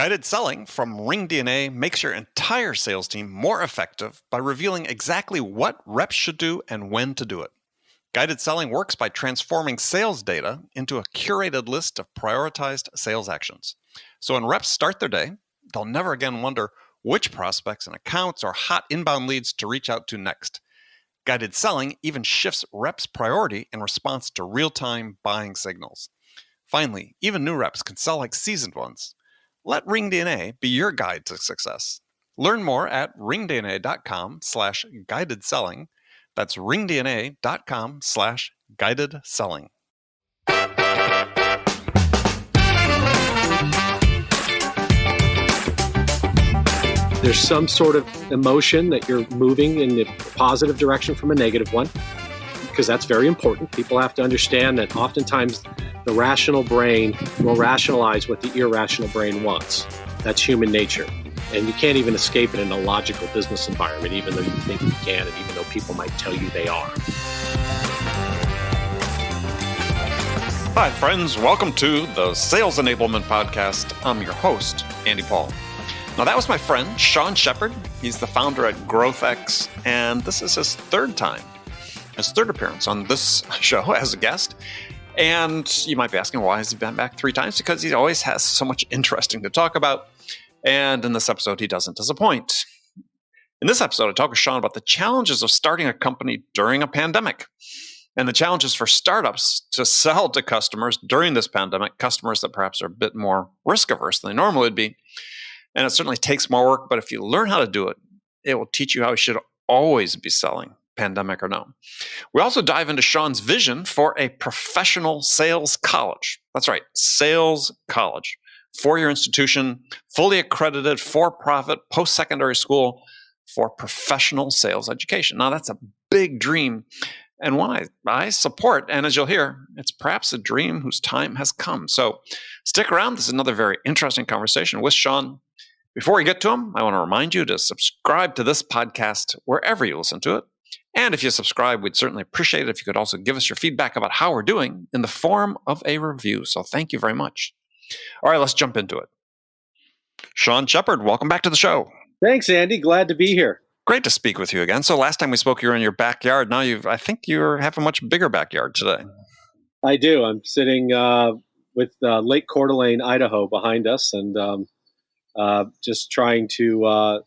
Guided selling from RingDNA makes your entire sales team more effective by revealing exactly what reps should do and when to do it. Guided selling works by transforming sales data into a curated list of prioritized sales actions. So when reps start their day, they'll never again wonder which prospects and accounts or hot inbound leads to reach out to next. Guided selling even shifts reps' priority in response to real-time buying signals. Finally, even new reps can sell like seasoned ones. Let RingDNA be your guide to success. Learn more at ringdna.com/guided selling. That's ringdna.com/guided selling. There's some sort of emotion that you're moving in the positive direction from a negative one, because that's very important. People have to understand that oftentimes the rational brain will rationalize what the irrational brain wants. That's human nature. And you can't even escape it in a logical business environment, even though you think you can, and even though people might tell you they are. Hi, friends. Welcome to the Sales Enablement Podcast. I'm your host, Andy Paul. Now, that was my friend, Sean Sheppard. He's the founder at GrowthX, and this is his third appearance on this show as a guest. And you might be asking, why has he been back 3 times? Because he always has so much interesting to talk about. And in this episode, he doesn't disappoint. In this episode, I talk with Sean about the challenges of starting a company during a pandemic and the challenges for startups to sell to customers during this pandemic, customers that perhaps are a bit more risk averse than they normally would be. And it certainly takes more work, but if you learn how to do it, it will teach you how you should always be selling, pandemic or no. We also dive into Sean's vision for a professional sales college. That's right, sales college. 4-year institution, fully accredited, for-profit, post-secondary school for professional sales education. Now, that's a big dream and one I support. And as you'll hear, it's perhaps a dream whose time has come. So stick around. This is another very interesting conversation with Sean. Before we get to him, I want to remind you to subscribe to this podcast wherever you listen to it. And if you subscribe, we'd certainly appreciate it if you could also give us your feedback about how we're doing in the form of a review. So thank you very much. All right, let's jump into it. Sean Sheppard, welcome back to the show. Thanks, Andy. Glad to be here. Great to speak with you again. So last time we spoke, you were in your backyard. Now I think you have a much bigger backyard today. I do. I'm sitting with Lake Coeur d'Alene, Idaho behind us, and just trying to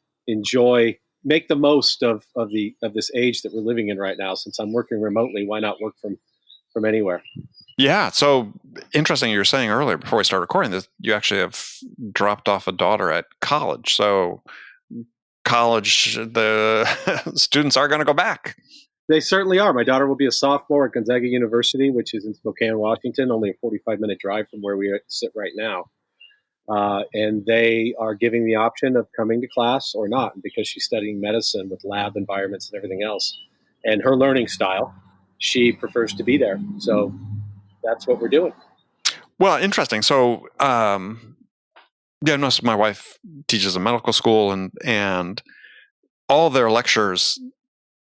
make the most of this age that we're living in right now. Since I'm working remotely, why not work from anywhere? Yeah. So interesting. You were saying earlier before we started recording that you actually have dropped off a daughter at college. So college, the students are going to go back. They certainly are. My daughter will be a sophomore at Gonzaga University, which is in Spokane, Washington, only a 45-minute drive from where we sit right now. And they are giving the option of coming to class or not, because she's studying medicine with lab environments and everything else. And her learning style, she prefers to be there. So that's what we're doing. Well, interesting. So, my wife teaches a medical school, and all their lectures,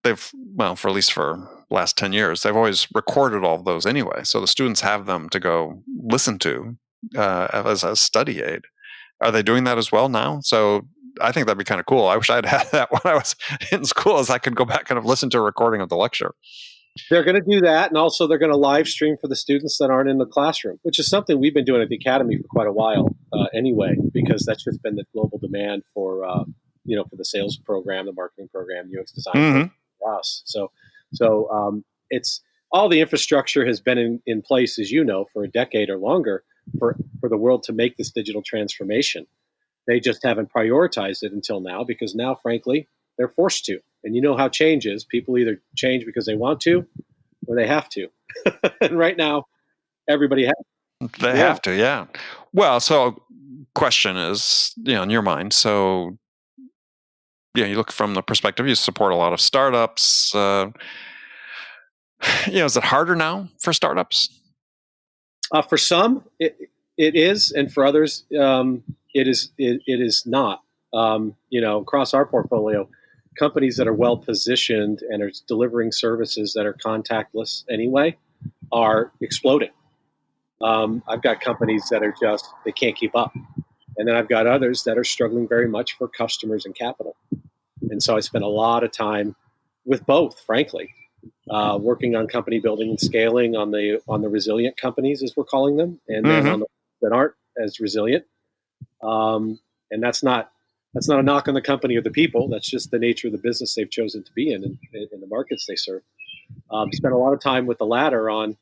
for at least for the last 10 years, they've always recorded all of those anyway. So the students have them to go listen to as a study aid. Are they doing that as well now? So I think that'd be kind of cool. I wish I'd had that when I was in school, as I could go back and listen to a recording of the lecture. They're going to do that, and also they're going to live stream for the students that aren't in the classroom, which is something we've been doing at the Academy for quite a while anyway, because that's just been the global demand for for the sales program, the marketing program, UX design for us. So it's all the infrastructure has been in place, as you know, for a decade or longer for the world to make this digital transformation. They just haven't prioritized it until now, because now, frankly, they're forced to. And you know how change is. People either change because they want to or they have to. And right now, everybody has. They have to, yeah. Well, so question is, in your mind, so you look from the perspective, you support a lot of startups. Is it harder now for startups? For some, it is, and for others, it is not. Across our portfolio, companies that are well positioned and are delivering services that are contactless anyway are exploding. I've got companies that are they can't keep up. And then I've got others that are struggling very much for customers and capital. And so I spent a lot of time with both, frankly, working on company building and scaling on the resilient companies, as we're calling them, and then on the that aren't as resilient. And that's not a knock on the company or the people. That's just the nature of the business they've chosen to be in the markets they serve. Spent a lot of time with the latter on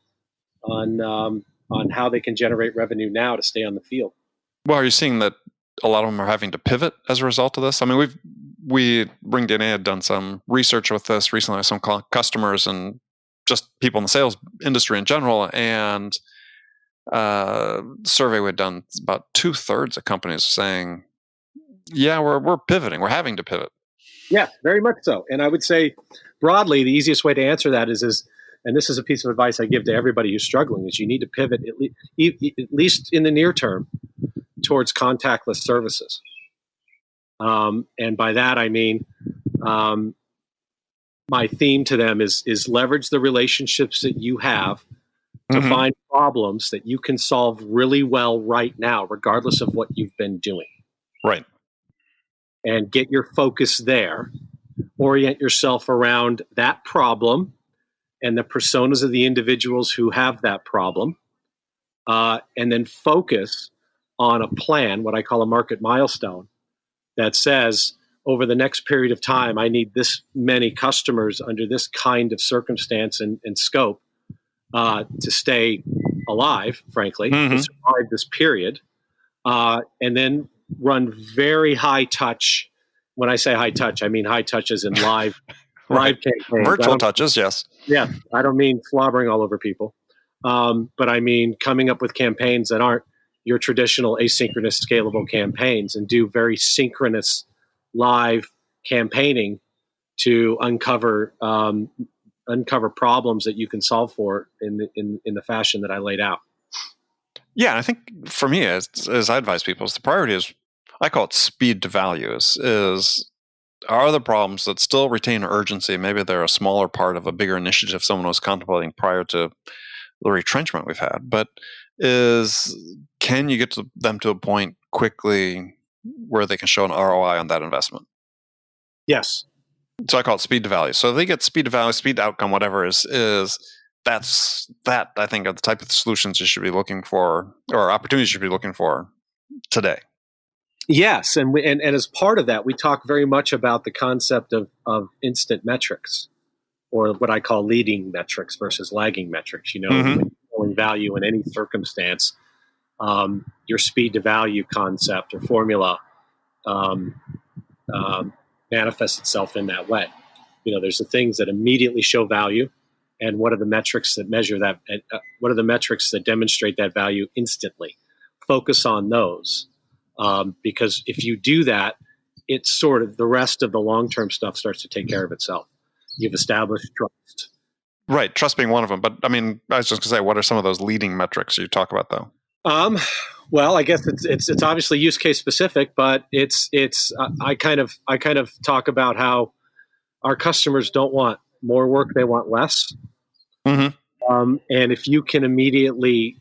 how they can generate revenue now to stay on the field. Well, are you seeing that a lot of them are having to pivot as a result of this? I mean, we Ring DNA had done some research with this recently with some customers and just people in the sales industry in general, and survey we'd done, about 2/3 of companies saying, yeah, we're pivoting, we're having to pivot. Yeah, very much so. And I would say broadly, the easiest way to answer that is and this is a piece of advice I give to everybody who's struggling, is you need to pivot at least in the near term towards contactless services. And by that, I mean, my theme to them is leverage the relationships that you have to find problems that you can solve really well right now, regardless of what you've been doing. Right. And get your focus there. Orient yourself around that problem and the personas of the individuals who have that problem. And then focus on a plan, what I call a market milestone, that says, over the next period of time, I need this many customers under this kind of circumstance and scope to stay alive, frankly, to survive this period. And then run very high touch. When I say high touch, I mean high touch as in live campaigns. Virtual touches, yes. Yeah, I don't mean slobbering all over people. But I mean coming up with campaigns that aren't your traditional asynchronous scalable campaigns, and do very synchronous live campaigning to uncover problems that you can solve for in the fashion that I laid out. Yeah, I think for me, as I advise people, the priority is, I call it speed to value, are the problems that still retain urgency. Maybe they're a smaller part of a bigger initiative someone was contemplating prior to the retrenchment we've had, but can you get them to a point quickly where they can show an ROI on that investment? Yes. So I call it speed to value. So if they get speed to value, speed to outcome, whatever that's I think are the type of solutions you should be looking for, or opportunities you should be looking for today. Yes, and as part of that, we talk very much about the concept of instant metrics, or what I call leading metrics versus lagging metrics. When you're pulling value in any circumstance, your speed to value concept or formula manifests itself in that way. There's the things that immediately show value, and what are the metrics that measure that? What are the metrics that demonstrate that value instantly? Focus on those. Because if you do that, it's sort of the rest of the long-term stuff starts to take care of itself. You've established trust. Right. Trust being one of them. But I mean, I was just going to say, what are some of those leading metrics you talk about though? Well, I guess it's obviously use case specific, but I kind of talk about how our customers don't want more work. They want less. And if you can immediately,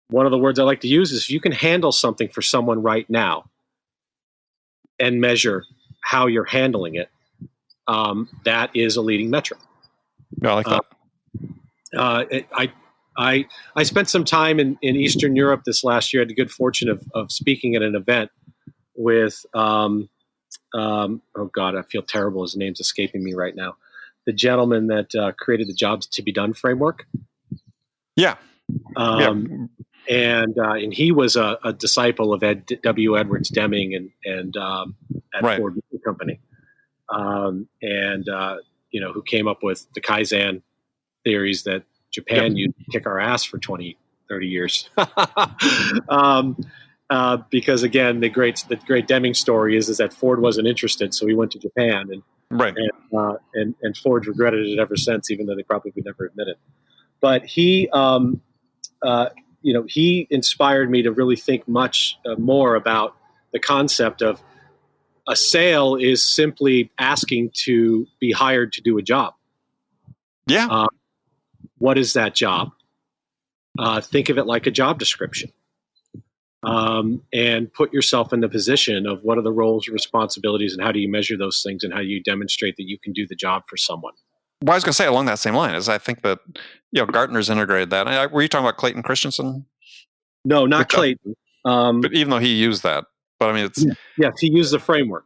one of the words I like to use is, if you can handle something for someone right now and measure how you're handling it, that is a leading metric. Yeah, I like that. I spent some time in Eastern Europe this last year. I had the good fortune of speaking at an event with, oh God, I feel terrible. His name's escaping me right now. The gentleman that created the Jobs to be Done framework. Yeah. And he was a disciple of W. Edwards Deming and at Ford Motor Company, who came up with the Kaizen theories that Japan used to kick our ass for 20, 30 years. Because again, the great Deming story is that Ford wasn't interested, so he went to Japan, and Ford's regretted it ever since, even though they probably would never admit it. But he inspired me to really think much more about the concept of a sale is simply asking to be hired to do a job. Yeah. What is that job? Think of it like a job description. and put yourself in the position of what are the roles and responsibilities and how do you measure those things and how do you demonstrate that you can do the job for someone. Well, I was going to say along that same line is I think that Gartner's integrated that. Were you talking about Clayton Christensen? No, not Clayton. But even though he used that, but I mean, it's yes, he used the framework.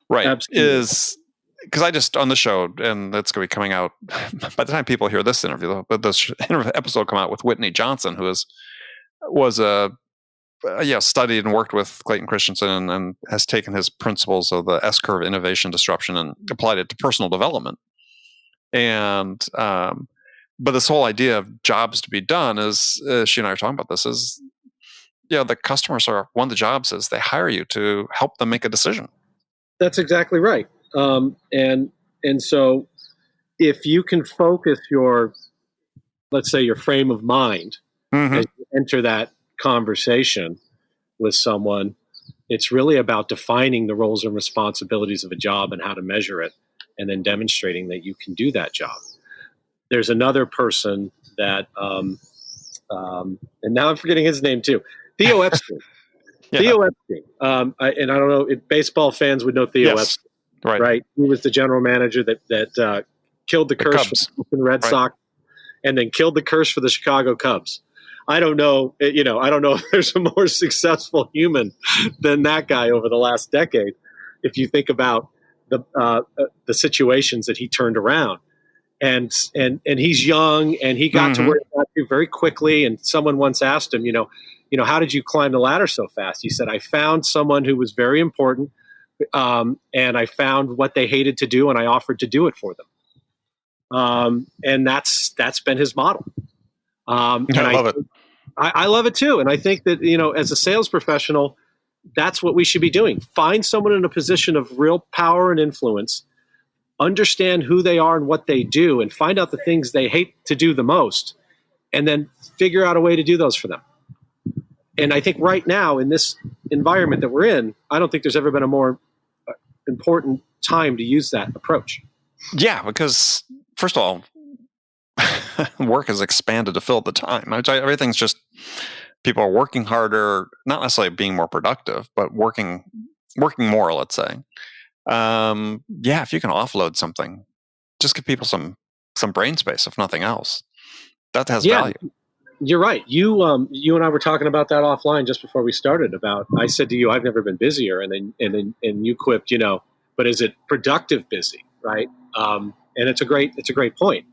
Right. Absolutely. Is because I just on the show, and that's going to be coming out by the time people hear this interview, but this episode will come out with Whitney Johnson, who was studied and worked with Clayton Christensen and has taken his principles of the S-curve innovation disruption and applied it to personal development. And but this whole idea of jobs to be done is she and I are talking about this is the customers are one of the jobs is they hire you to help them make a decision. That's exactly right. And so if you can focus let's say your frame of mind as you enter that conversation with someone, it's really about defining the roles and responsibilities of a job and how to measure it, and then demonstrating that you can do that job. There's another person that, and now I'm forgetting his name too, Theo Epstein. Theo Epstein. And I don't know, baseball fans would know Theo Epstein. Right. He was the general manager that killed the curse for the Boston Red Sox and then killed the curse for the Chicago Cubs. I don't know, I don't know if there's a more successful human than that guy over the last decade. If you think about the situations that he turned around, and he's young and he got to where he got to very quickly. And someone once asked him, how did you climb the ladder so fast? He said, I found someone who was very important, and I found what they hated to do, and I offered to do it for them. And that's been his model. And I love it. I love it too. And I think that, as a sales professional, that's what we should be doing. Find someone in a position of real power and influence, understand who they are and what they do, and find out the things they hate to do the most, and then figure out a way to do those for them. And I think right now in this environment that we're in, I don't think there's ever been a more important time to use that approach. Yeah, because first of all, work has expanded to fill the time. Everything's just people are working harder, not necessarily being more productive, but working more, let's say. If you can offload something, just give people some brain space, if nothing else. That has value. You're right. You and I were talking about that offline just before we started. I said to you, I've never been busier, and then you quipped, but is it productive busy, right? And it's a great point.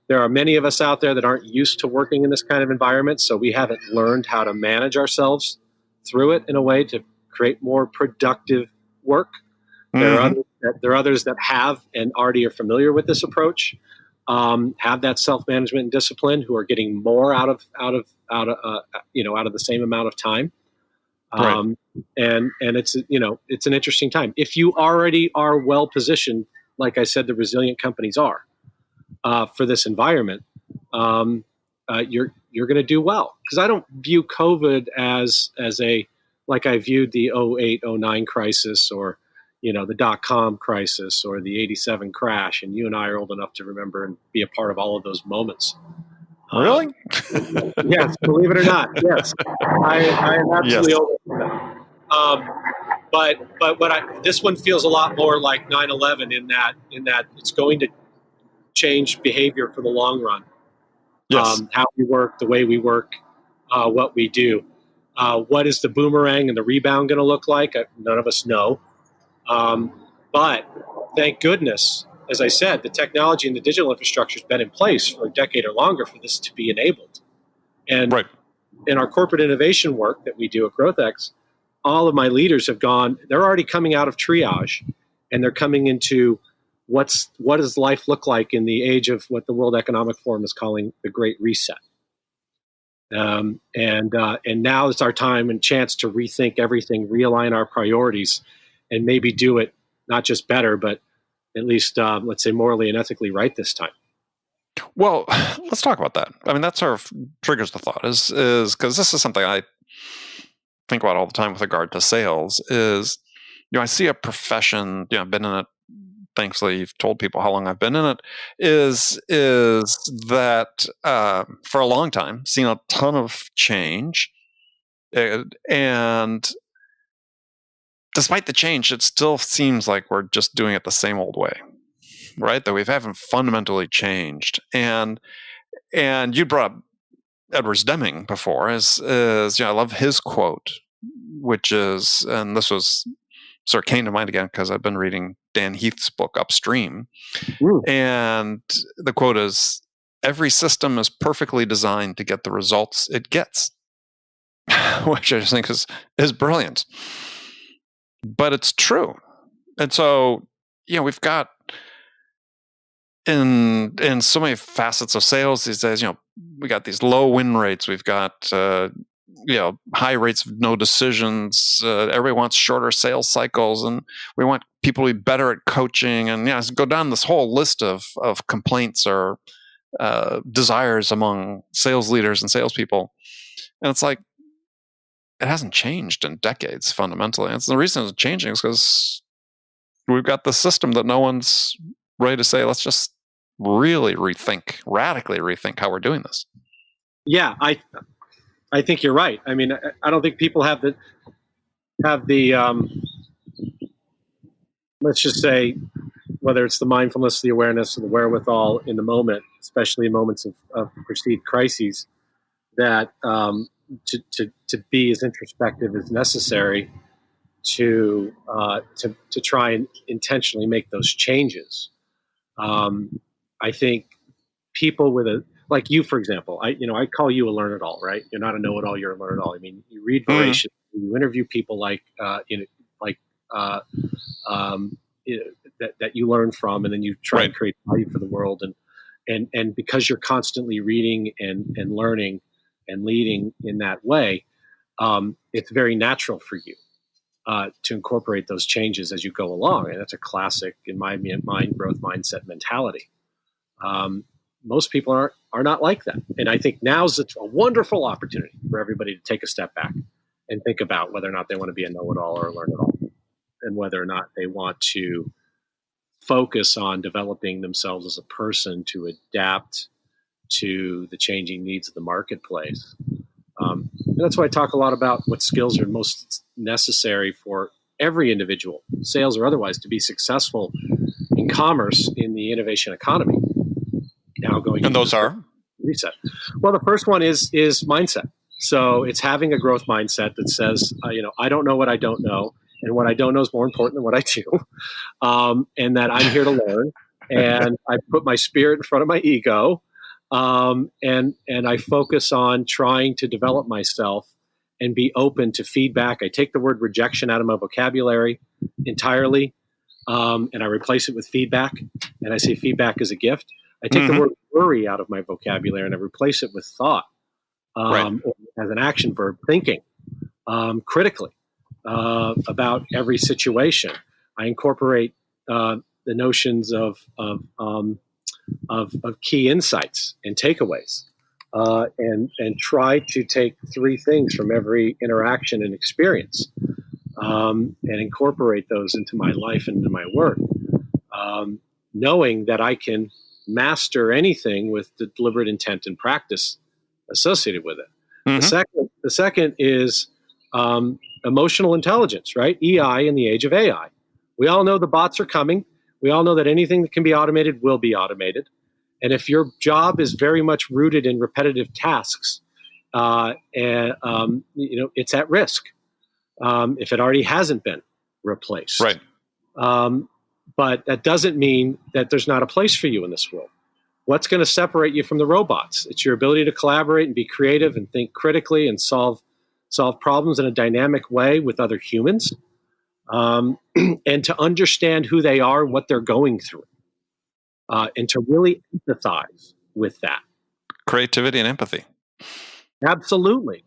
There are many of us out there that aren't used to working in this kind of environment, so we haven't learned how to manage ourselves through it in a way to create more productive work. There are others that have and already are familiar with this approach, have that self-management and discipline, who are getting more out of the same amount of time. And it's an interesting time. If you already are well positioned, like I said, the resilient companies are for this environment, you're going to do well. Because I don't view COVID as like I viewed the 08, 09 crisis, or the dot-com crisis, or the 87 crash. And you and I are old enough to remember and be a part of all of those moments. Really? Yes, believe it or not. Yes. I am absolutely old enough. But this one feels a lot more like 9/11 in that it's going to change behavior for the long run. Yes. How we work, the way we work, what we do. What is the boomerang and the rebound going to look like? None of us know. But thank goodness, as I said, the technology and the digital infrastructure has been in place for a decade or longer for this to be enabled. And in our corporate innovation work that we do at GrowthX, all of my leaders they're already coming out of triage, and they're coming into what does life look like in the age of what the World Economic Forum is calling the Great Reset. And now it's our time and chance to rethink everything, realign our priorities, and maybe do it not just better, but at least, let's say, morally and ethically right this time. Well, let's talk about that. I mean, that sort of triggers the thought is because this is something I think about all the time with regard to sales is, I see a profession, I've been in it, thankfully you've told people how long I've been in it, is that for a long time, seen a ton of change, And despite the change, it still seems like we're just doing it the same old way, right? That we haven't fundamentally changed. And you brought up Edwards Deming before, as I love his quote, which is, and this was sort of came to mind again because I've been reading Dan Heath's book Upstream. And the quote is, "Every system is perfectly designed to get the results it gets," which I just think is brilliant. But it's true. And so, we've got in so many facets of sales these days, we got these low win rates. We've got, high rates of no decisions. Everybody wants shorter sales cycles, and we want people to be better at coaching. And go down this whole list of complaints or desires among sales leaders and salespeople. And it's like, it hasn't changed in decades fundamentally. And the reason it's changing is because we've got the system that no one's ready to say, let's just really radically rethink how we're doing this. Yeah, I think you're right. I mean, I don't think people have the let's just say, whether it's the mindfulness, the awareness, or the wherewithal in the moment, especially in moments of perceived crises, that to be as introspective as necessary to try and intentionally make those changes. I think people like you, for example, I call you a learn-it-all, right? You're not a know-it-all, you're a learn-it-all. I mean, you read voraciously, you interview people that you learn from, and then you try and create value for the world. And because you're constantly reading and learning and leading in that way, it's very natural for you to incorporate those changes as you go along. And that's a classic, in my mind, growth mindset mentality. Most people are not like that. And I think now's a wonderful opportunity for everybody to take a step back and think about whether or not they want to be a know-it-all or a learn-it-all, and whether or not they want to focus on developing themselves as a person to adapt to the changing needs of the marketplace. And that's why I talk a lot about what skills are most necessary for every individual, sales or otherwise, to be successful in commerce in the innovation economy. Now going, and those are reset. Well, the first one is mindset. So it's having a growth mindset that says, I don't know what I don't know, and what I don't know is more important than what I do, and that I'm here to learn. And I put my spirit in front of my ego, and I focus on trying to develop myself and be open to feedback. I take the word rejection out of my vocabulary entirely, and I replace it with feedback. And I say feedback is a gift. I take the word worry out of my vocabulary and I replace it with thought, or as an action verb, thinking critically about every situation. I incorporate the notions of key insights and takeaways, and try to take three things from every interaction and experience, and incorporate those into my life and into my work, knowing that I can master anything with the deliberate intent and practice associated with it. The second is emotional intelligence, right? EI in the age of AI. We all know the bots are coming. We all know that anything that can be automated will be automated. And if your job is very much rooted in repetitive tasks, it's at risk if it already hasn't been replaced. Right. But that doesn't mean that there's not a place for you in this world. What's going to separate you from the robots? It's your ability to collaborate and be creative and think critically and solve problems in a dynamic way with other humans, and to understand who they are, what they're going through, and to really empathize with that. Creativity and empathy. Absolutely.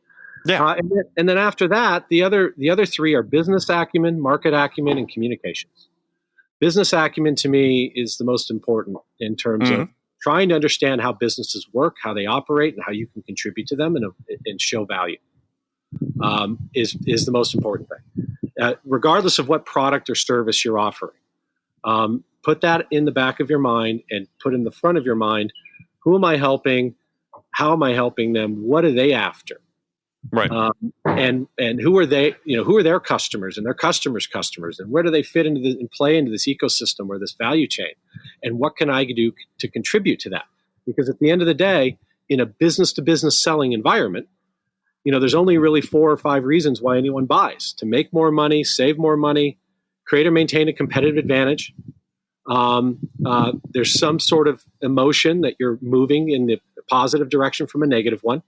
Yeah. And then after that, the other three are business acumen, market acumen, and communications. Business acumen to me is the most important in terms of trying to understand how businesses work, how they operate, and how you can contribute to them and show value. Is the most important thing, regardless of what product or service you're offering. Put that in the back of your mind and put in the front of your mind, who am I helping? How am I helping them? What are they after? Right. And who are they? Who are their customers and their customers' customers, and where do they fit into and play into this ecosystem or this value chain? And what can I do to contribute to that? Because at the end of the day, in a business-to-business selling environment, there's only really 4 or 5 reasons why anyone buys: to make more money, save more money, create or maintain a competitive advantage. There's some sort of emotion that you're moving in the positive direction from a negative one.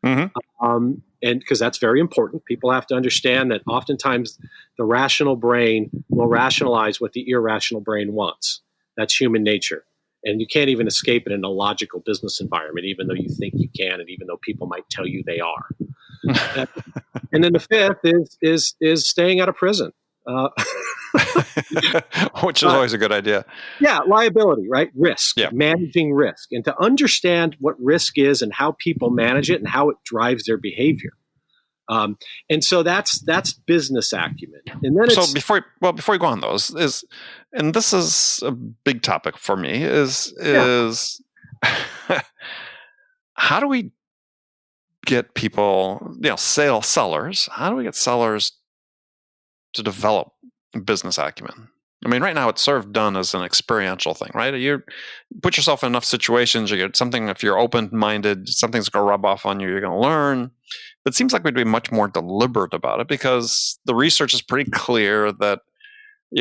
Mm-hmm. And because that's very important, people have to understand that oftentimes the rational brain will rationalize what the irrational brain wants. That's human nature. And you can't even escape it in a logical business environment, even though you think you can, and even though people might tell you they are. And then the fifth is staying out of prison. Which is always a good idea. Yeah, liability, right? Risk, Yeah. Managing risk, and to understand what risk is and how people manage it and how it drives their behavior. And so that's business acumen. And then before you go on those and this is a big topic for me is how do we get people, sellers? How do we get sellers to develop business acumen? I mean, right now it's sort of done as an experiential thing, right? You put yourself in enough situations, you get something. If you're open-minded, something's going to rub off on you. You're going to learn. It seems like we'd be much more deliberate about it because the research is pretty clear that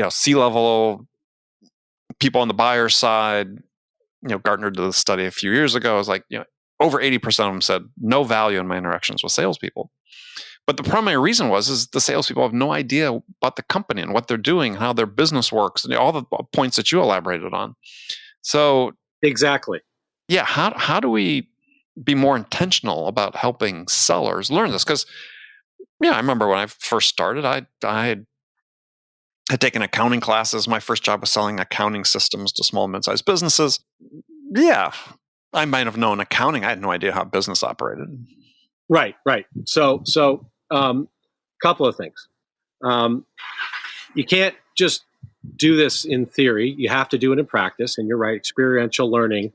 C-level people on the buyer side, Gartner did a study a few years ago. It was like over 80% of them said no value in my interactions with salespeople. But the primary reason is the salespeople have no idea about the company and what they're doing, how their business works, and all the points that you elaborated on. So exactly, yeah. How do we be more intentional about helping sellers learn this? Because I remember when I first started, I had taken accounting classes. My first job was selling accounting systems to small and mid-sized businesses. Yeah, I might have known accounting. I had no idea how business operated. Right. So, couple of things. You can't just do this in theory. You have to do it in practice. And you're right, experiential learning,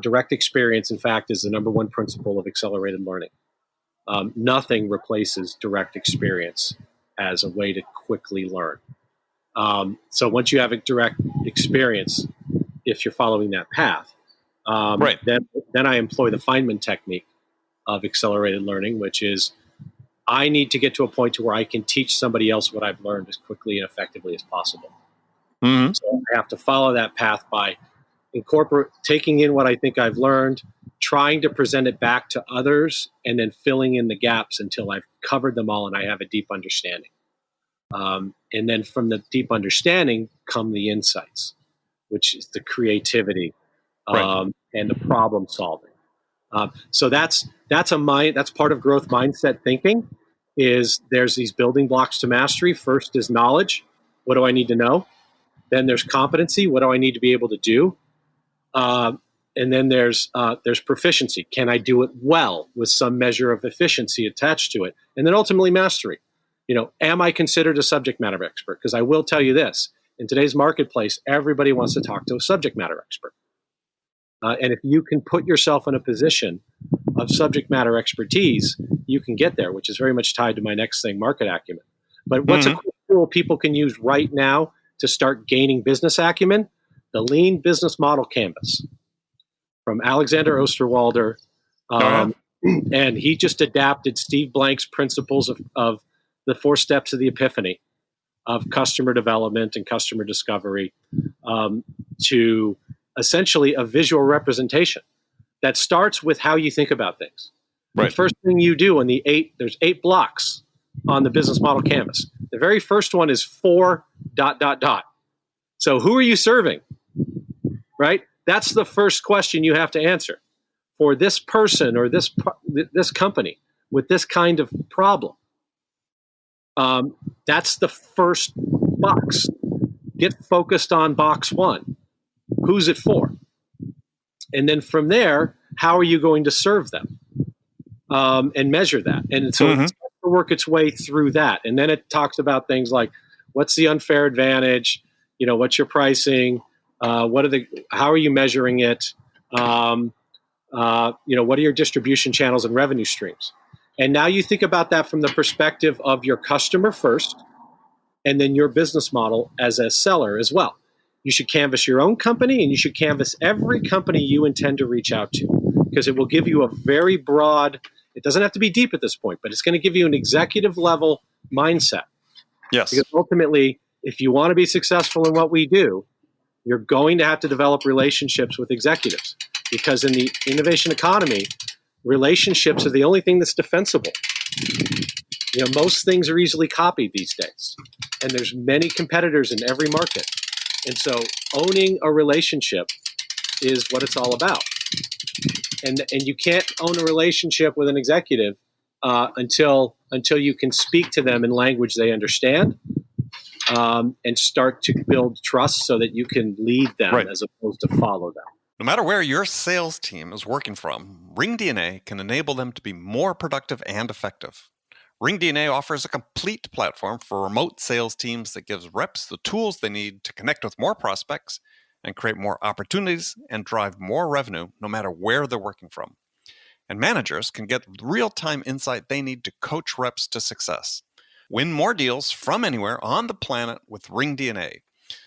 direct experience, in fact, is the number one principle of accelerated learning. Nothing replaces direct experience as a way to quickly learn. So once you have a direct experience, if you're following that path, right. then I employ the Feynman technique of accelerated learning, which is I need to get to a point to where I can teach somebody else what I've learned as quickly and effectively as possible. Mm-hmm. So I have to follow that path by taking in what I think I've learned, trying to present it back to others, and then filling in the gaps until I've covered them all and I have a deep understanding. And then from the deep understanding come the insights, which is the creativity and the problem solving. So that's part of growth mindset thinking. Is there's these building blocks to mastery. First is knowledge. What do I need to know? Then there's competency. What do I need to be able to do? And then there's proficiency. Can I do it well with some measure of efficiency attached to it? And then ultimately mastery. Am I considered a subject matter expert? Because I will tell you this, in today's marketplace, everybody wants to talk to a subject matter expert. And if you can put yourself in a position of subject matter expertise, you can get there, which is very much tied to my next thing, market acumen. But what's a quick tool people can use right now to start gaining business acumen? The Lean Business Model Canvas from Alexander Osterwalder. And he just adapted Steve Blank's principles of the 4 steps of the epiphany of customer development and customer discovery to essentially a visual representation that starts with how you think about things. Right. The first thing you do on there's 8 blocks on the business model canvas. The very first one is for ... So who are you serving? Right? That's the first question you have to answer for this person or this company with this kind of problem. That's the first box. Get focused on box 1. Who's it for? And then from there, how are you going to serve them and measure that? And so it's to work its way through that. And then it talks about things like, what's the unfair advantage? What's your pricing? How are you measuring it? What are your distribution channels and revenue streams? And now you think about that from the perspective of your customer first, and then your business model as a seller as well. You should canvas your own company, and you should canvas every company you intend to reach out to, because it will give you a very broad, it doesn't have to be deep at this point, but it's going to give you an executive level mindset. Yes. Because ultimately, if you want to be successful in what we do, you're going to have to develop relationships with executives, because in the innovation economy, relationships are the only thing that's defensible. Most things are easily copied these days, and there's many competitors in every market. And so owning a relationship is what it's all about. And you can't own a relationship with an executive until you can speak to them in language they understand, and start to build trust so that you can lead them as opposed to follow them. No matter where your sales team is working from, RingDNA can enable them to be more productive and effective. RingDNA offers a complete platform for remote sales teams that gives reps the tools they need to connect with more prospects and create more opportunities and drive more revenue no matter where they're working from. And managers can get real-time insight they need to coach reps to success. Win more deals from anywhere on the planet with RingDNA.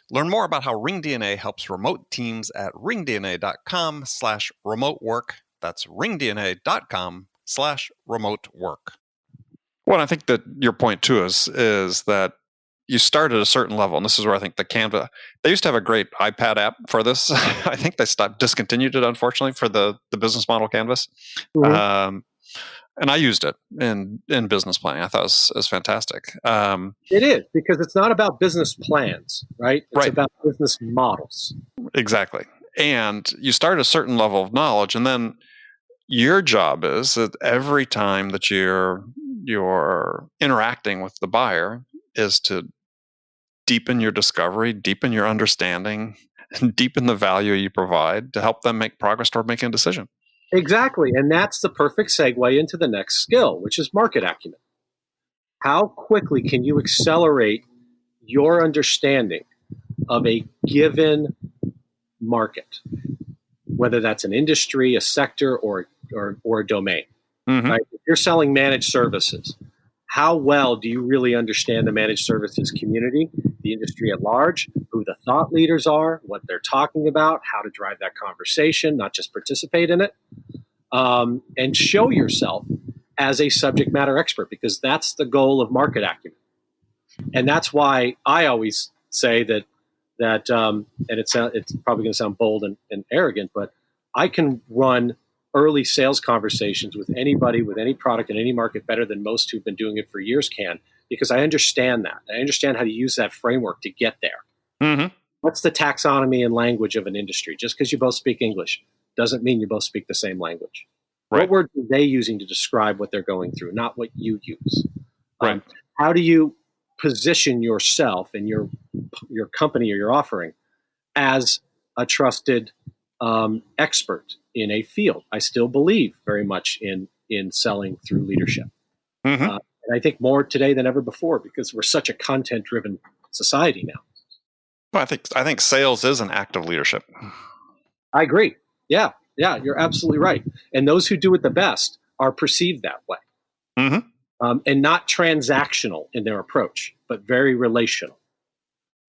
Learn more about how RingDNA helps remote teams at ringdna.com/remote work. That's ringdna.com/remote work. Well, I think that your point too is that you start at a certain level, and this is where I think the Canva, they used to have a great iPad app for this. I think they discontinued it, unfortunately, for the business model Canvas. Mm-hmm. And I used it in business planning. I thought it was fantastic. It is, because it's not about business plans, right? It's about business models. Exactly. And you start at a certain level of knowledge, and then your job is that every time that you're interacting with the buyer is to deepen your discovery, deepen your understanding, and deepen the value you provide to help them make progress toward making a decision. Exactly. And that's the perfect segue into the next skill, which is market acumen. How quickly can you accelerate your understanding of a given market, whether that's an industry, a sector, or a domain? Mm-hmm. Right? If you're selling managed services, how well do you really understand the managed services community, the industry at large, who the thought leaders are, what they're talking about, how to drive that conversation, not just participate in it, and show yourself as a subject matter expert, because that's the goal of market acumen. And that's why I always say that and it's probably going to sound bold and arrogant, but I can run early sales conversations with anybody, with any product in any market better than most who've been doing it for years can, because I understand that. I understand how to use that framework to get there. Mm-hmm. What's the taxonomy and language of an industry? Just because you both speak English doesn't mean you both speak the same language. Right. What words are they using to describe what they're going through, not what you use? Right. How do you position yourself and your company or your offering as a trusted expert in a field? I still believe very much in selling through leadership. Mm-hmm. And I think more today than ever before, because we're such a content-driven society now. Well, I think sales is an act of leadership. I agree. Yeah, you're absolutely right. And those who do it the best are perceived that way. Mm-hmm. And not transactional in their approach, but very relational.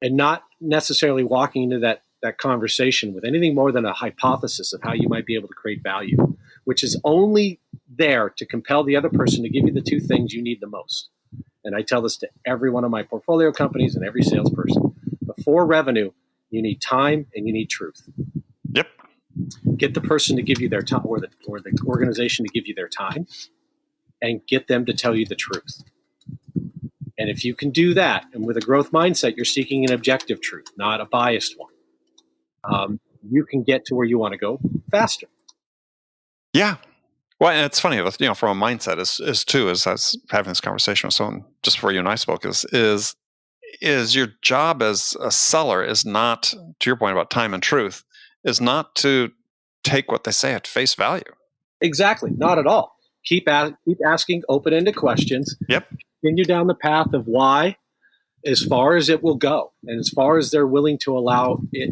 And not necessarily walking into that conversation with anything more than a hypothesis of how you might be able to create value, which is only there to compel the other person to give you the two things you need the most. And I tell this to every one of my portfolio companies and every salesperson. Before revenue, you need time and you need truth. Yep. Get the person to give you their time, or the organization to give you their time, and get them to tell you the truth. And if you can do that, and with a growth mindset, you're seeking an objective truth, not a biased one, you can get to where you want to go faster. Yeah. Well, and it's funny, from a mindset is I was having this conversation with someone just before you and I spoke, is your job as a seller is not, to your point about time and truth, is not to take what they say at face value. Exactly. Not at all. Keep asking open-ended questions. Yep. Continue down the path of why, as far as it will go, and as far as they're willing to allow it,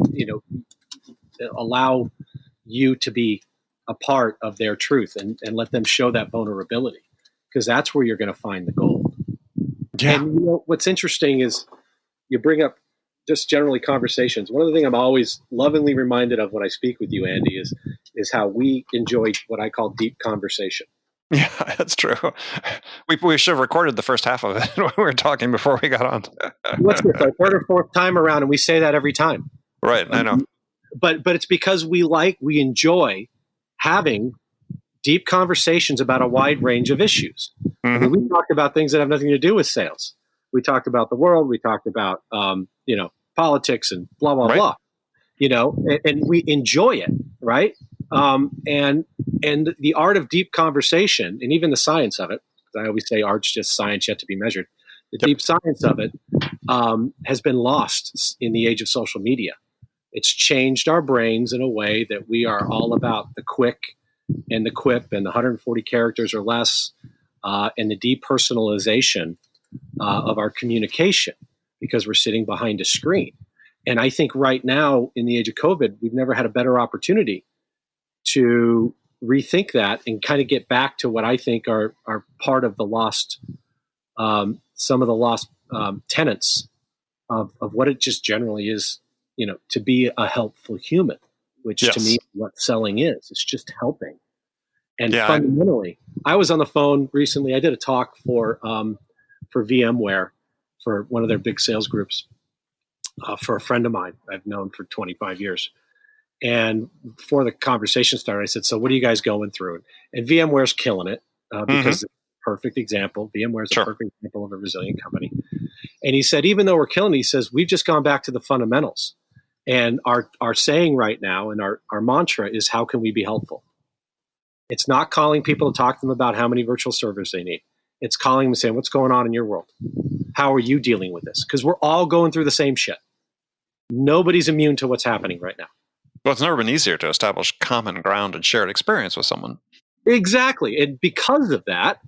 allow you to be a part of their truth, and let them show that vulnerability. because that's where you're going to find the gold. Yeah. And what's interesting is you bring up just generally conversations. One of the things I'm always lovingly reminded of when I speak with you, Andy, is how we enjoy what I call deep conversation. Yeah, that's true. We should have recorded the first half of it when we were talking before we got on. What's this, our third or fourth time around, and we say that every time. Right, I know. But it's because we enjoy having deep conversations about a wide range of issues. Mm-hmm. I mean, we talked about things that have nothing to do with sales. We talked about the world. We talked about politics and blah blah blah. And we enjoy it, right? And the art of deep conversation, and even the science of it, because I always say art's just science yet to be measured. The deep science of it has been lost in the age of social media. It's changed our brains in a way that we are all about the quick and the quip and the 140 characters or less, and the depersonalization of our communication, because we're sitting behind a screen. And I think right now, in the age of COVID, we've never had a better opportunity to rethink that and kind of get back to what I think are part of the lost, some of the lost tenets of what it just generally is, to be a helpful human, which to me, what selling is. It's just helping. And fundamentally, I was on the phone recently. I did a talk for VMware, for one of their big sales groups, for a friend of mine I've known for 25 years. And before the conversation started, I said, so what are you guys going through? And VMware's killing it because it's a perfect example. VMware's a perfect example of a resilient company. And he said, even though we're killing it, he says, we've just gone back to the fundamentals. And our saying right now, and our mantra is, how can we be helpful? It's not calling people to talk to them about how many virtual servers they need. It's calling them and saying, what's going on in your world? How are you dealing with this? Because we're all going through the same shit. Nobody's immune to what's happening right now. Well, it's never been easier to establish common ground and shared experience with someone. Exactly. And because of that,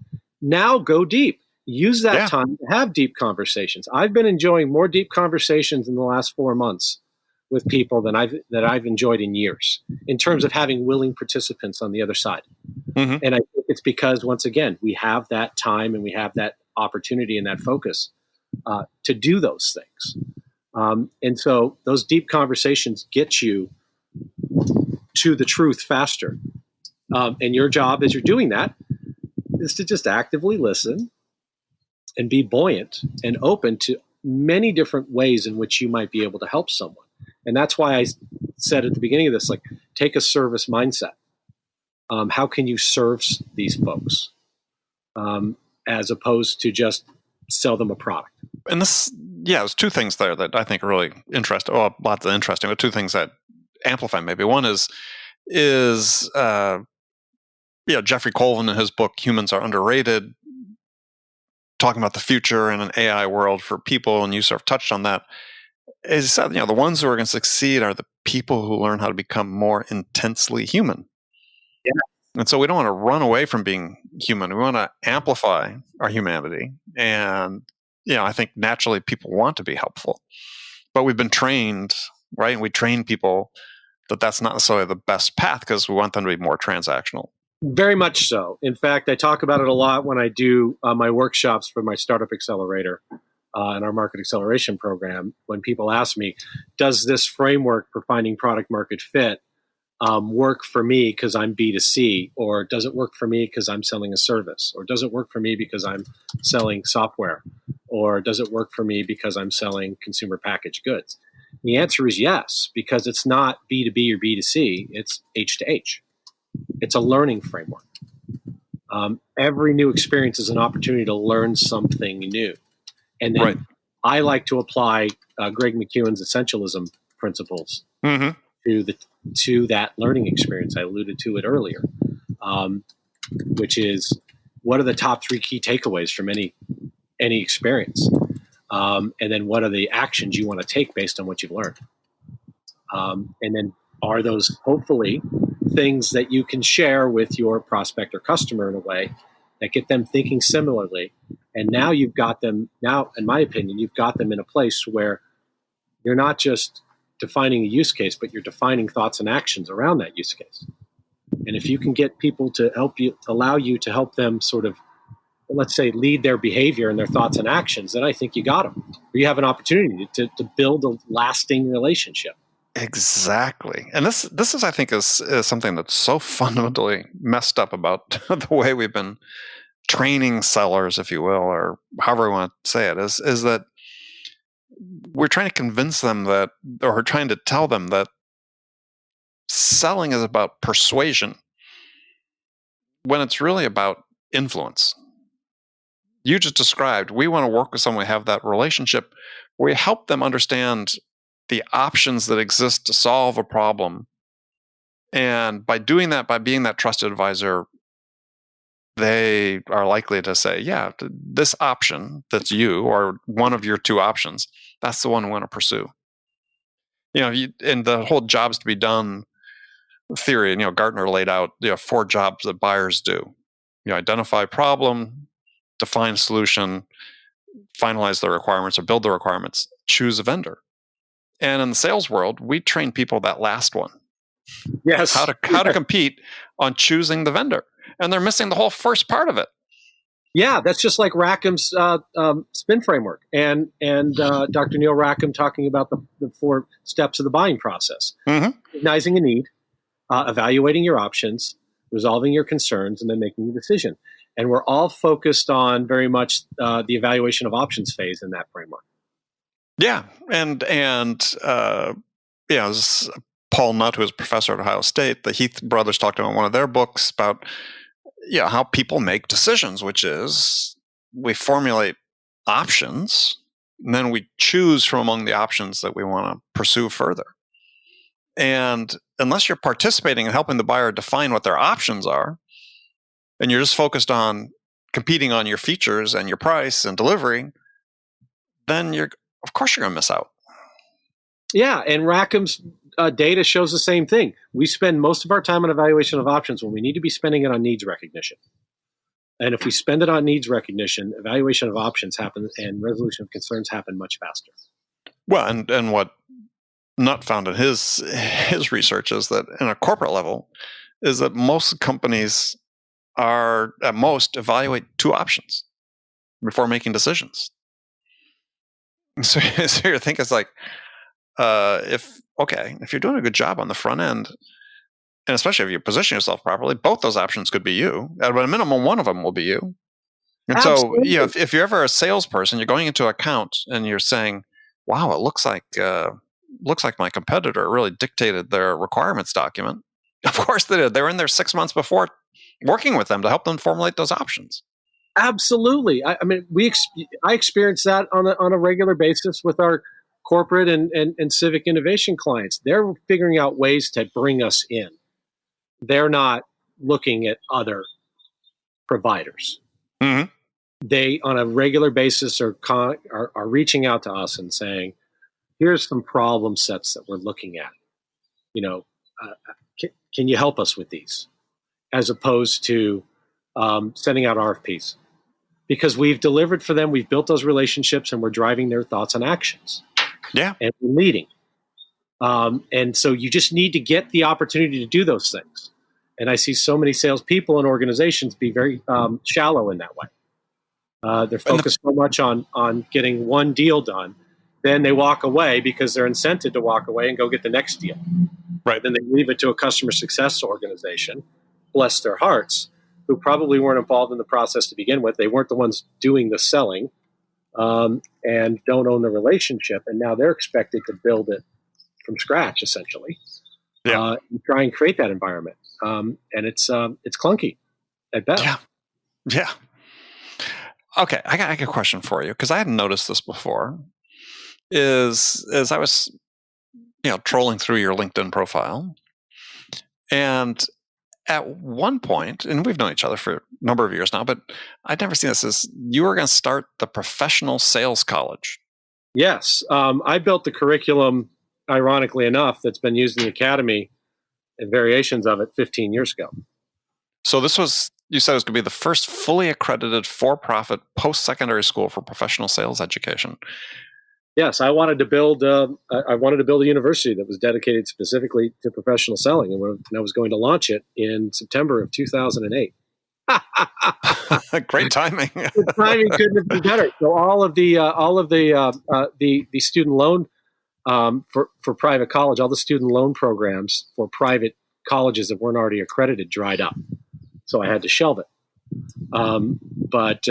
now go deep. Use that time to have deep conversations. I've been enjoying more deep conversations in the last 4 months with people than I've enjoyed in years, in terms of having willing participants on the other side. Mm-hmm. And I think it's because, once again, we have that time and we have that opportunity and that focus to do those things. And so those deep conversations get you to the truth faster. And your job as you're doing that is to just actively listen and be buoyant and open to many different ways in which you might be able to help someone. And that's why I said at the beginning of this, like, take a service mindset. How can you serve these folks as opposed to just sell them a product? And there's two things there that I think are really interesting. Well, lots of interesting, but two things that amplify maybe. One is Jeffrey Colvin in his book Humans Are Underrated, talking about the future in an AI world for people, and you sort of touched on that. Is the ones who are going to succeed are the people who learn how to become more intensely human. Yeah. And so we don't want to run away from being human. We want to amplify our humanity. And I think naturally people want to be helpful, but we've been trained, right? And we train people that that's not necessarily the best path because we want them to be more transactional. Very much so. In fact, I talk about it a lot when I do my workshops for my Startup Accelerator and our Market Acceleration program. When people ask me, does this framework for finding product market fit work for me because I'm B2C, or does it work for me because I'm selling a service, or does it work for me because I'm selling software, or does it work for me because I'm selling consumer packaged goods? The answer is yes, because it's not B2B or B2C, it's H to H. It's a learning framework. Every new experience is an opportunity to learn something new. And then I like to apply Greg McKeown's essentialism principles to that learning experience. I alluded to it earlier, which is, what are the top 3 key takeaways from any experience? And then what are the actions you want to take based on what you've learned? And then are those hopefully things that you can share with your prospect or customer in a way that get them thinking similarly. And now you've got them, in my opinion, you've got them in a place where you're not just defining a use case, but you're defining thoughts and actions around that use case. And if you can get people to allow you to help them sort of let's say, lead their behavior and their thoughts and actions, then I think you got them. You have an opportunity to build a lasting relationship. Exactly. And this is, I think, is something that's so fundamentally messed up about the way we've been training sellers, if you will, or however we want to say it, is that we're trying to convince them that, or we're trying to tell them that selling is about persuasion when it's really about influence. You just described, we want to work with someone, we have that relationship, where we help them understand the options that exist to solve a problem. And by doing that, by being that trusted advisor, they are likely to say, yeah, this option that's you, or one of your two options, that's the one we want to pursue. And the whole jobs to be done theory, Gartner laid out 4 jobs that buyers do. Identify problem, define solution, finalize the requirements or build the requirements, choose a vendor. And in the sales world, we train people that last one. Yes. How to compete on choosing the vendor. And they're missing the whole first part of it. Yeah, that's just like Rackham's spin framework and Dr. Neil Rackham talking about the 4 steps of the buying process. Mm-hmm. Recognizing a need, evaluating your options, resolving your concerns, and then making a decision. And we're all focused on very much the evaluation of options phase in that framework. Yeah, and Paul Nutt, who was a professor at Ohio State, the Heath brothers talked about in one of their books about how people make decisions, which is we formulate options, and then we choose from among the options that we want to pursue further. And unless you're participating in helping the buyer define what their options are, and you're just focused on competing on your features and your price and delivery, then of course you're going to miss out. Yeah, and Rackham's data shows the same thing. We spend most of our time on evaluation of options when we need to be spending it on needs recognition. And if we spend it on needs recognition, evaluation of options happens and resolution of concerns happen much faster. Well, and what Nutt found in his research is that in a corporate level is that most companies are at most evaluate 2 options before making decisions. So your think is like, if you're doing a good job on the front end, and especially if you position yourself properly, both those options could be you. At a minimum, one of them will be you. And Absolutely. so, if you're ever a salesperson, you're going into an account and you're saying, "Wow, it looks like my competitor really dictated their requirements document." Of course they did. They were in there 6 months before, working with them to help them formulate those options. Absolutely. I mean, I experience that on a regular basis with our corporate and civic innovation clients. They're figuring out ways to bring us in. They're not looking at other providers. Mm-hmm. They, on a regular basis, are reaching out to us and saying, "Here's some problem sets that we're looking at. Can you help us with these?" As opposed to sending out RFPs. Because we've delivered for them, we've built those relationships, and we're driving their thoughts and actions. Yeah. And we're leading. And so you just need to get the opportunity to do those things. And I see so many salespeople and organizations be very shallow in that way. They're focused so much on getting one deal done. Then they walk away because they're incented to walk away and go get the next deal. Right. Then they leave it to a customer success organization, bless their hearts, who probably weren't involved in the process to begin with. They weren't the ones doing the selling and don't own the relationship. And now they're expected to build it from scratch, essentially. And try and create that environment. And it's clunky at best. Yeah. Okay, I got a question for you, because I hadn't noticed this before. Is I was trolling through your LinkedIn profile, and at one point, and we've known each other for a number of years now, but I'd never seen this, is you were going to start the Professional Sales College. Yes. I built the curriculum, ironically enough, that's been used in the academy and variations of it 15 years ago. So this was, you said it was going to be the first fully accredited for-profit post-secondary school for professional sales education. Yes, I wanted to build a university that was dedicated specifically to professional selling, and I was going to launch it in September of 2008. Great timing. The timing couldn't have been better. So all of the student loan for private college, all the student loan programs for private colleges that weren't already accredited dried up. So I had to shelve it. But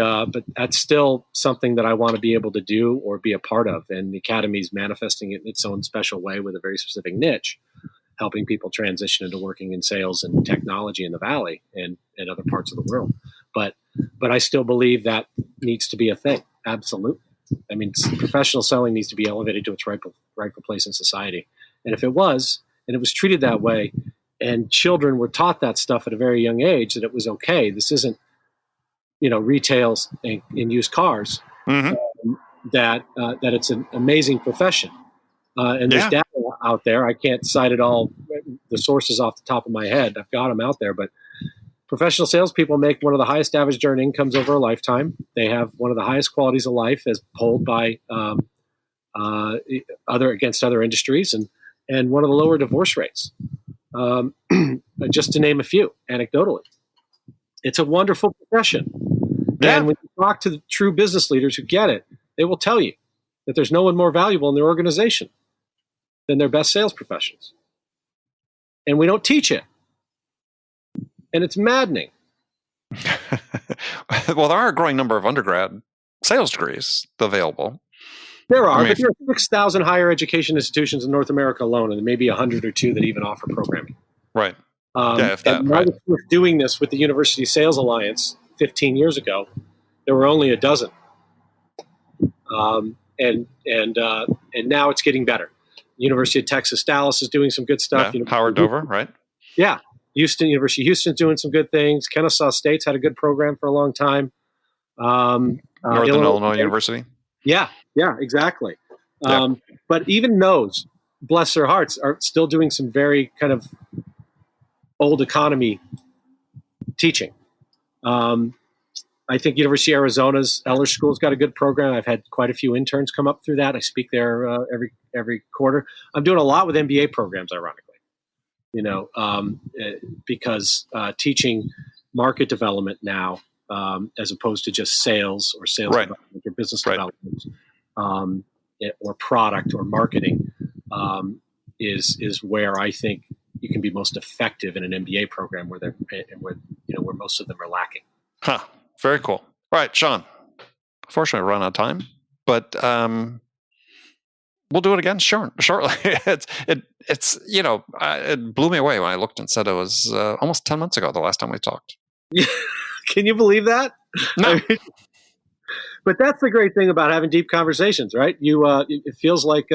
that's still something that I want to be able to do or be a part of. And the Academy is manifesting it in its own special way with a very specific niche, helping people transition into working in sales and technology in the Valley and other parts of the world. But I still believe that needs to be a thing. Absolutely. I mean, professional selling needs to be elevated to its rightful place in society. And if it was, and it was treated that way, and children were taught that stuff at a very young age, that it was okay. This isn't, retails and used cars. Mm-hmm. That it's an amazing profession. And there's data out there. I can't cite it all, the sources off the top of my head. I've got them out there, but professional salespeople make one of the highest average earned incomes over a lifetime. They have one of the highest qualities of life as polled by against other industries, and one of the lower divorce rates. Just to name a few, anecdotally. It's a wonderful profession. Yeah. And when you talk to the true business leaders who get it, they will tell you that there's no one more valuable in their organization than their best sales professionals. And we don't teach it. And it's maddening. Well, there are a growing number of undergrad sales degrees available. There are, but there are 6,000 higher education institutions in North America alone, and there may be 100 or 2 that even offer programming. Right. If that, right. I was doing this with the University Sales Alliance 15 years ago. There were only a dozen. And now it's getting better. University of Texas, Dallas is doing some good stuff. Yeah, Howard Dover, right? Yeah. University of Houston's doing some good things. Kennesaw State's had a good program for a long time. Northern Illinois University. Yeah, exactly. But even those, bless their hearts, are still doing some very kind of old economy teaching. I think University of Arizona's Eller School's got a good program. I've had quite a few interns come up through that. I speak there every quarter. I'm doing a lot with MBA programs, ironically, because teaching market development now, as opposed to just sales or sales development or business development, or product or marketing, is where I think you can be most effective in an MBA program where most of them are lacking. Huh. Very cool. All right, Sean. Unfortunately, we're running out of time, but we'll do it again shortly. It blew me away when I looked and said it was almost 10 months ago the last time we talked. Can you believe that? No. But that's the great thing about having deep conversations, right? It feels like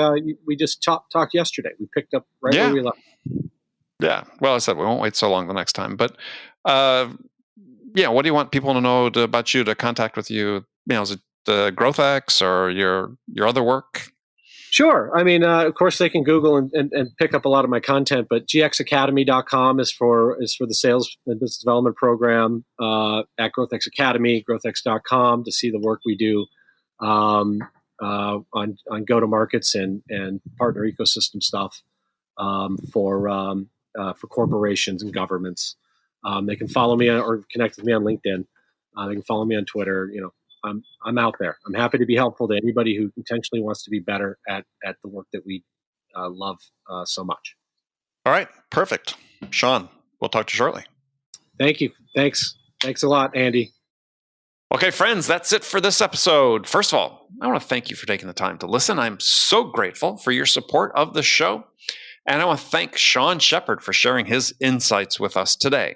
we just talked yesterday. We picked up where we left. Yeah. Well, I said we won't wait so long the next time. But what do you want people to know about you, to contact with you? Is it the GrowthX or your other work? Sure. I mean, of course, they can Google and pick up a lot of my content, but gxacademy.com is for the sales and business development program, at GrowthX Academy, growthx.com to see the work we do on go-to-markets and partner ecosystem stuff for corporations and governments. They can follow me or connect with me on LinkedIn. They can follow me on Twitter. I'm out there. I'm happy to be helpful to anybody who intentionally wants to be better at the work that we love so much. All right. Perfect. Sean, we'll talk to you shortly. Thank you. Thanks a lot, Andy. Okay, friends, that's it for this episode. First of all, I want to thank you for taking the time to listen. I'm so grateful for your support of the show. And I want to thank Sean Sheppard for sharing his insights with us today.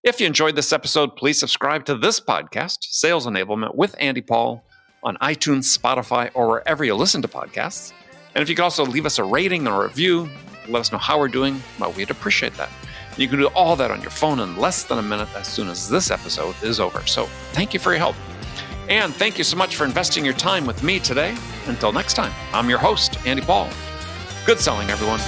If you enjoyed this episode, please subscribe to this podcast, Sales Enablement with Andy Paul, on iTunes, Spotify, or wherever you listen to podcasts. And if you could also leave us a rating or a review, let us know how we're doing, well, we'd appreciate that. You can do all that on your phone in less than a minute as soon as this episode is over. So thank you for your help. And thank you so much for investing your time with me today. Until next time, I'm your host, Andy Paul. Good selling, everyone.